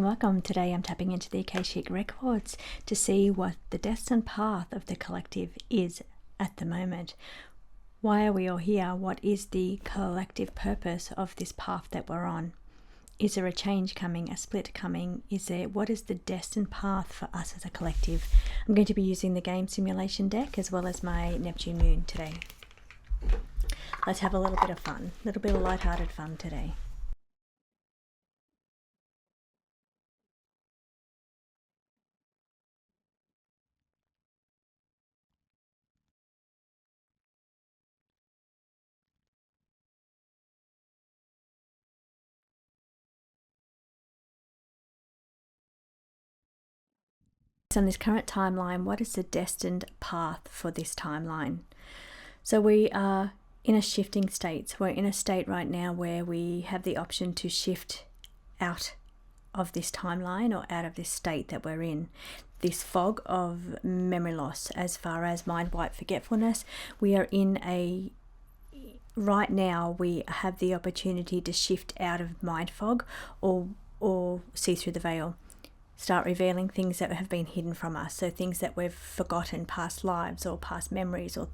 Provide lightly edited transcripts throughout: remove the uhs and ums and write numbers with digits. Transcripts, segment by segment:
welcome. Today I'm tapping into the Akashic Records to see what the destined path of the collective is at the moment. Why are we all here? What is the collective purpose of this path that we're on? Is there a change coming, a split coming? What is the destined path for us as a collective? I'm going to be using the game simulation deck as well as my Neptune moon today. Let's have a little bit of fun, a little bit of light-hearted fun today. On this current timeline, what is the destined path for this timeline? So we are in a shifting state. We're in a state right now where we have the option to shift out of this timeline or out of this state that we're in. This fog of memory loss, as far as mind wipe forgetfulness, we are in a right now we have the opportunity to shift out of mind fog or see through the veil. Start revealing things that have been hidden from us. So things that we've forgotten, past lives or past memories or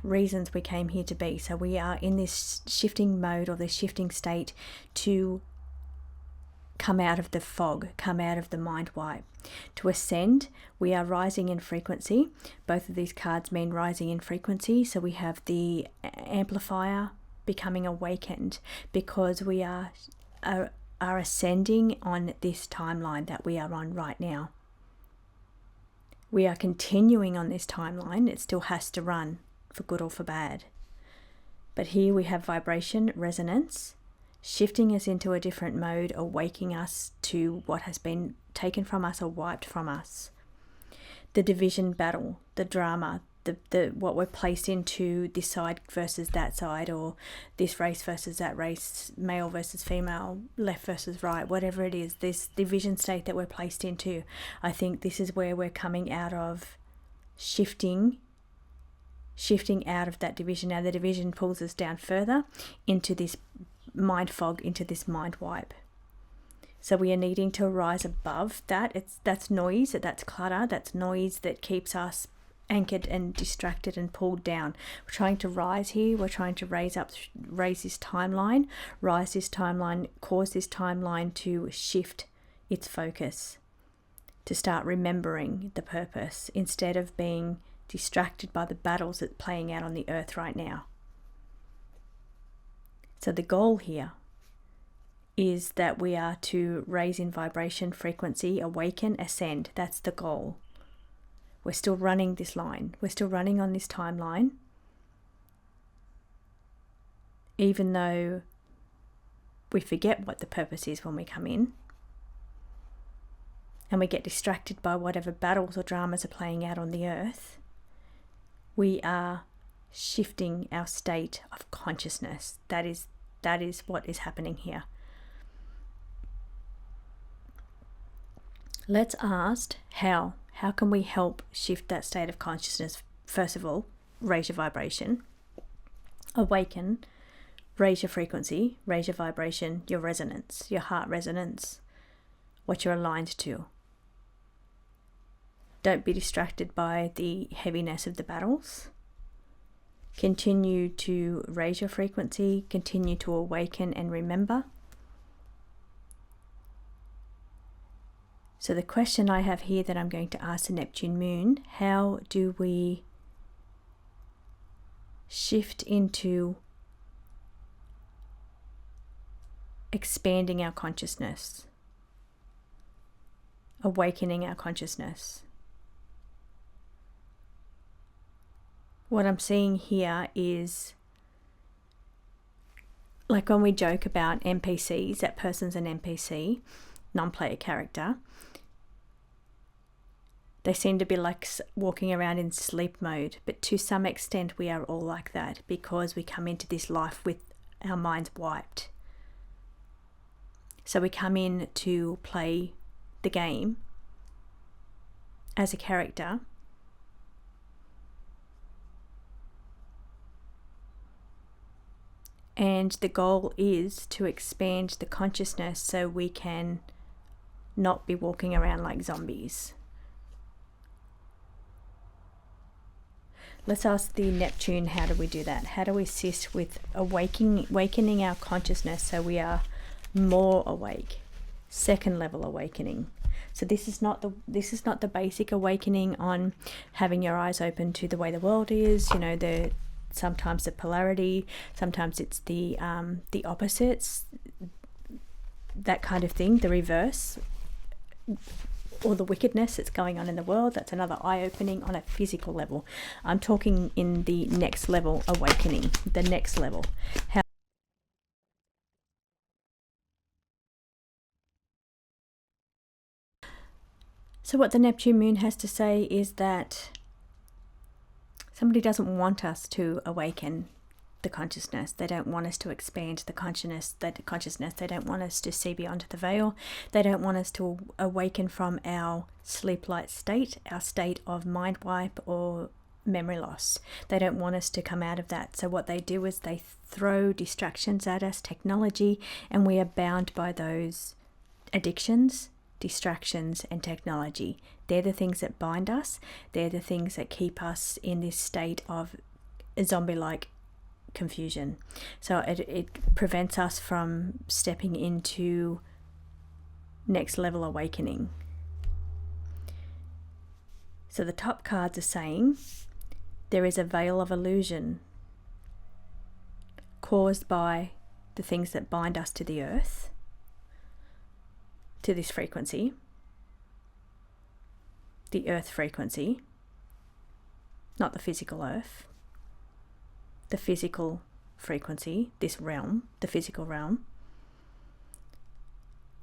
reasons we came here to be. So we are in this shifting mode or this shifting state to come out of the fog, come out of the mind wipe. To ascend, we are rising in frequency. Both of these cards mean rising in frequency. So we have the amplifier becoming awakened because we are ascending on this timeline that we are on right now. We are continuing on this timeline. It still has to run for good or for bad. But here we have vibration, resonance, shifting us into a different mode, awaking us to what has been taken from us or wiped from us. The division battle, the drama, what we're placed into this side versus that side, or this race versus that race, male versus female, left versus right, whatever it is, this division state that we're placed into. I think this is where we're coming out of shifting out of that division. Now the division pulls us down further into this mind fog, into this mind wipe. So we are needing to rise above that. That's noise, that's clutter, that's noise that keeps us anchored and distracted and pulled down. We're trying to rise here. We're trying to raise this timeline, cause this timeline to shift its focus, to start remembering the purpose instead of being distracted by the battles that's playing out on the earth right now. So the goal here is that we are to raise in vibration, frequency, awaken, ascend. That's the goal. We're still running this line. We're still running on this timeline. Even though we forget what the purpose is when we come in. And we get distracted by whatever battles or dramas are playing out on the earth. We are shifting our state of consciousness. That is what is happening here. Let's ask how. How can we help shift that state of consciousness? First of all, raise your vibration, awaken, raise your frequency, raise your vibration, your resonance, your heart resonance, what you're aligned to. Don't be distracted by the heaviness of the battles. Continue to raise your frequency, continue to awaken and remember. So the question I have here that I'm going to ask the Neptune moon, how do we shift into expanding our consciousness, awakening our consciousness? What I'm seeing here is like when we joke about NPCs, that person's an NPC, non-player character. They seem to be like walking around in sleep mode, but to some extent we are all like that because we come into this life with our minds wiped. So we come in to play the game as a character, and the goal is to expand the consciousness so we can not be walking around like zombies. Let's ask the Neptune, how do we do that? How do we assist with awakening our consciousness so we are more awake? Second level awakening. So this is not the basic awakening on having your eyes open to the way the world is. You know, sometimes the polarity, sometimes it's the opposites, that kind of thing, the reverse, or the wickedness that's going on in the world. That's another eye-opening on a physical level. I'm talking in the next level awakening, the next level. So what the Neptune moon has to say is that somebody doesn't want us to awaken the consciousness. They don't want us to expand the consciousness. They don't want us to see beyond the veil. They don't want us to awaken from our sleep-like state, our state of mind wipe or memory loss. They don't want us to come out of that. So what they do is they throw distractions at us, technology, and we are bound by those addictions, distractions, and technology. They're the things that bind us. They're the things that keep us in this state of zombie-like confusion. So it prevents us from stepping into next level awakening. So the top cards are saying there is a veil of illusion caused by the things that bind us to the earth, to this frequency, the earth frequency, not the physical earth, the physical frequency, this realm, the physical realm.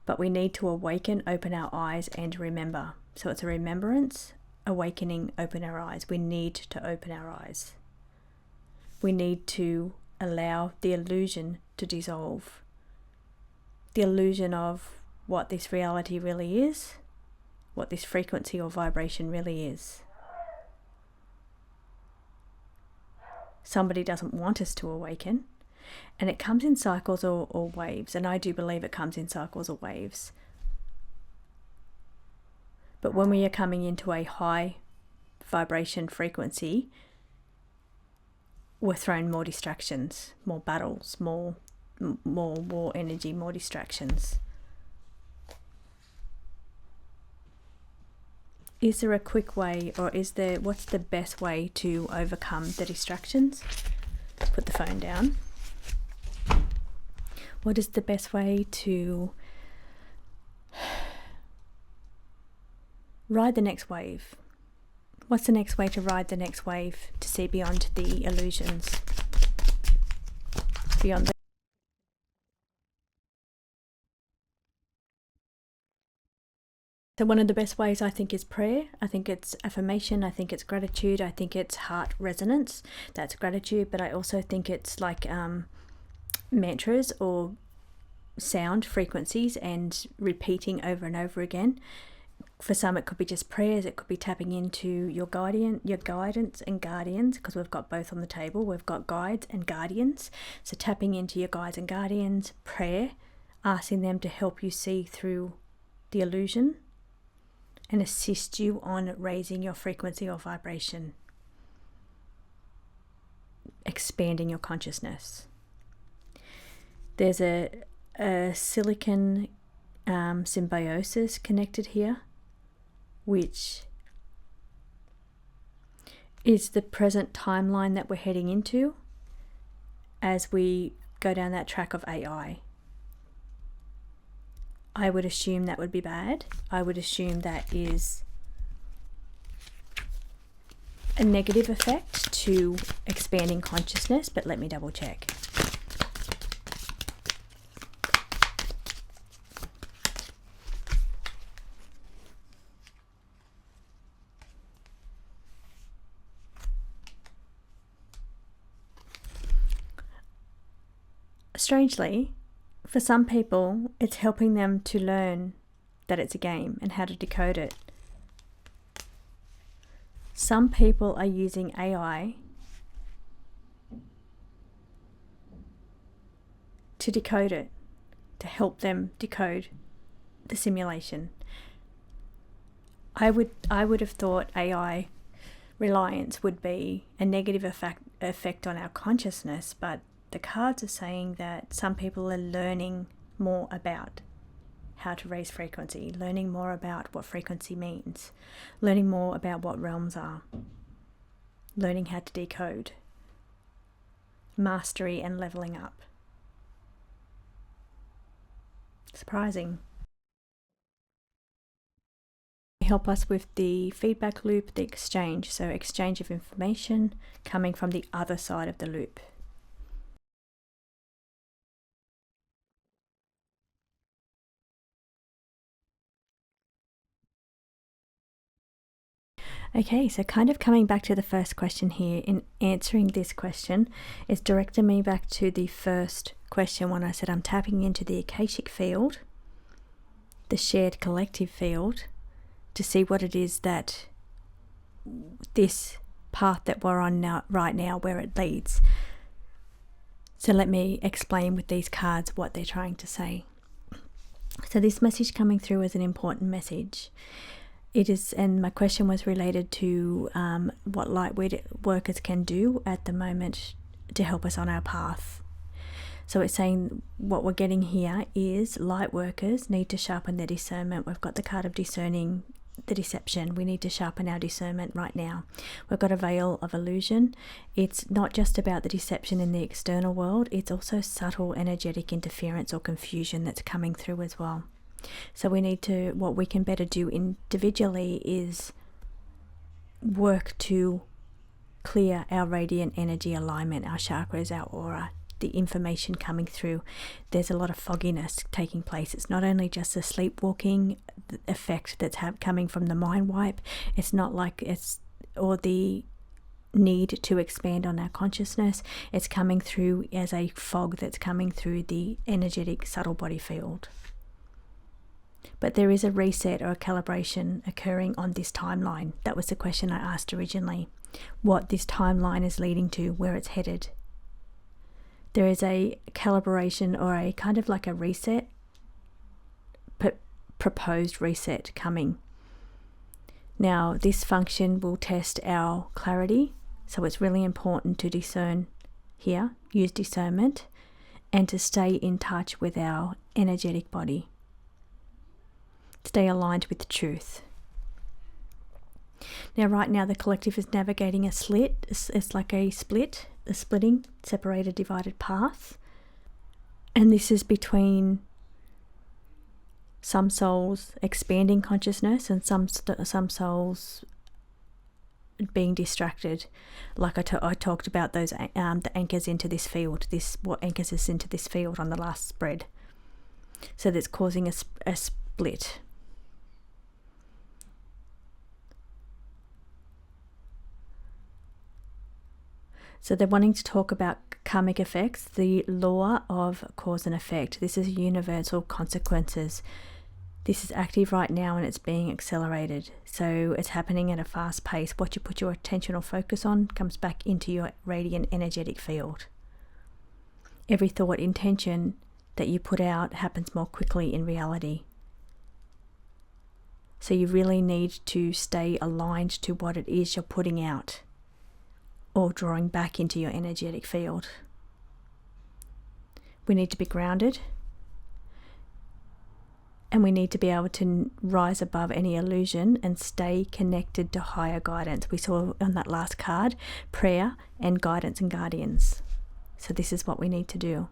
But we need to awaken, open our eyes, and remember. So it's a remembrance, awakening, open our eyes. We need to open our eyes. We need to allow the illusion to dissolve. The illusion of what this reality really is, what this frequency or vibration really is. Somebody doesn't want us to awaken, and it comes in cycles or waves, and I do believe it comes in cycles or waves. But when we are coming into a high vibration frequency, we're thrown more distractions, more battles, more war energy, more distractions. Is there a quick way, or what's the best way to overcome the distractions? Put the phone down. What is the best way to ride the next wave? What's the next way to ride the next wave, to see beyond the illusions? Beyond the So one of the best ways, I think, is prayer. I think it's affirmation. I think it's gratitude. I think it's heart resonance. That's gratitude. But I also think it's like mantras or sound frequencies and repeating over and over again. For some, it could be just prayers. It could be tapping into your guidance and guardians, because we've got both on the table. We've got guides and guardians. So tapping into your guides and guardians, prayer, asking them to help you see through the illusion and assist you on raising your frequency or vibration, expanding your consciousness. There's a silicon symbiosis connected here, which is the present timeline that we're heading into as we go down that track of AI. I would assume that would be bad. I would assume that is a negative effect to expanding consciousness, but let me double check. Strangely, for some people, it's helping them to learn that it's a game and how to decode it. Some people are using AI to decode it, to help them decode the simulation. I would have thought AI reliance would be a negative effect on our consciousness, but the cards are saying that some people are learning more about how to raise frequency, learning more about what frequency means, learning more about what realms are, learning how to decode, mastery and leveling up. Surprising. Help us with the feedback loop, the exchange. So exchange of information coming from the other side of the loop. Okay, so kind of coming back to the first question here, in answering this question, it's directing me back to the first question when I said I'm tapping into the Akashic field, the shared collective field, to see what it is that this path that we're on now, right now, where it leads. So let me explain with these cards what they're trying to say. So this message coming through is an important message. It is, and my question was related to what light workers can do at the moment to help us on our path. So it's saying what we're getting here is light workers need to sharpen their discernment. We've got the card of discerning the deception. We need to sharpen our discernment right now. We've got a veil of illusion. It's not just about the deception in the external world, it's also subtle energetic interference or confusion that's coming through as well. So we need to, what we can better do individually is work to clear our radiant energy alignment, our chakras, our aura, the information coming through. There's a lot of fogginess taking place. It's not only just a sleepwalking effect that's coming from the mind wipe. It's not like it's, or the need to expand on our consciousness. It's coming through as a fog that's coming through the energetic subtle body field. But there is a reset or a calibration occurring on this timeline. That was the question I asked originally. What this timeline is leading to, where it's headed. There is a calibration or a kind of like a reset, proposed reset coming. Now, this function will test our clarity. So it's really important to discern here, use discernment, and to stay in touch with our energetic body. Stay aligned with the truth. Now, right now, the collective is navigating a slit. It's like a split, a splitting, separated, divided path. And this is between some souls expanding consciousness and some souls being distracted. Like I talked about those the anchors into this field. What anchors us into this field on the last spread. So that's causing a split. So they're wanting to talk about karmic effects, the law of cause and effect. This is universal consequences. This is active right now and it's being accelerated. So it's happening at a fast pace. What you put your attention or focus on comes back into your radiant energetic field. Every thought, intention that you put out happens more quickly in reality. So you really need to stay aligned to what it is you're putting out, or drawing back into your energetic field. We need to be grounded, and we need to be able to rise above any illusion and stay connected to higher guidance. We saw on that last card, prayer and guidance and guardians. So this is what we need to do.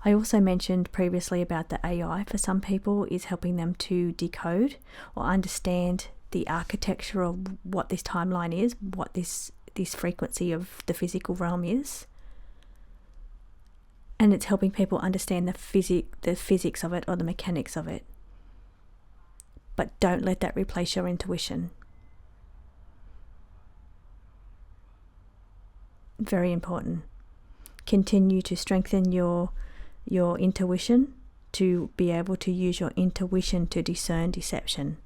I also mentioned previously about the AI for some people is helping them to decode or understand the architecture of what this timeline is, what this frequency of the physical realm is, and it's helping people understand the physics of it or the mechanics of it. But don't let that replace your intuition. Very important. Continue to strengthen your intuition, to be able to use your intuition to discern deception.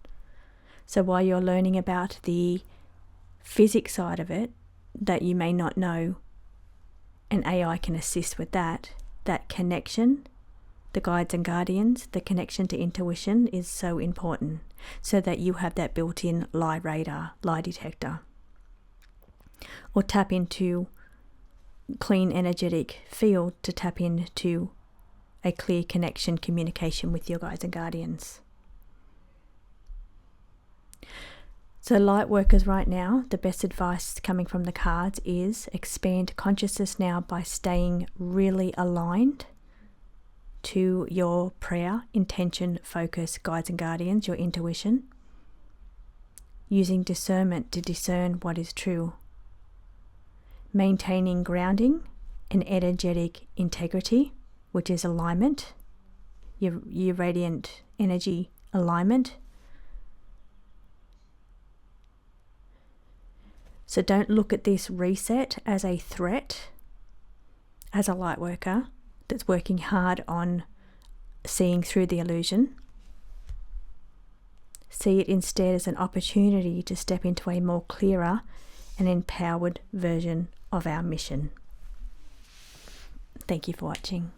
So while you're learning about the physics side of it that you may not know, and AI can assist with that connection the guides and guardians, the connection to intuition is so important, so that you have that built-in lie radar, lie detector. Or tap into clean energetic field to tap into a clear connection, communication with your guides and guardians. So light workers right now, the best advice coming from the cards is expand consciousness now by staying really aligned to your prayer, intention, focus, guides and guardians, your intuition. Using discernment to discern what is true. Maintaining grounding and energetic integrity, which is alignment, your radiant energy alignment. So don't look at this reset as a threat, as a light worker that's working hard on seeing through the illusion. See it instead as an opportunity to step into a more clearer and empowered version of our mission. Thank you for watching.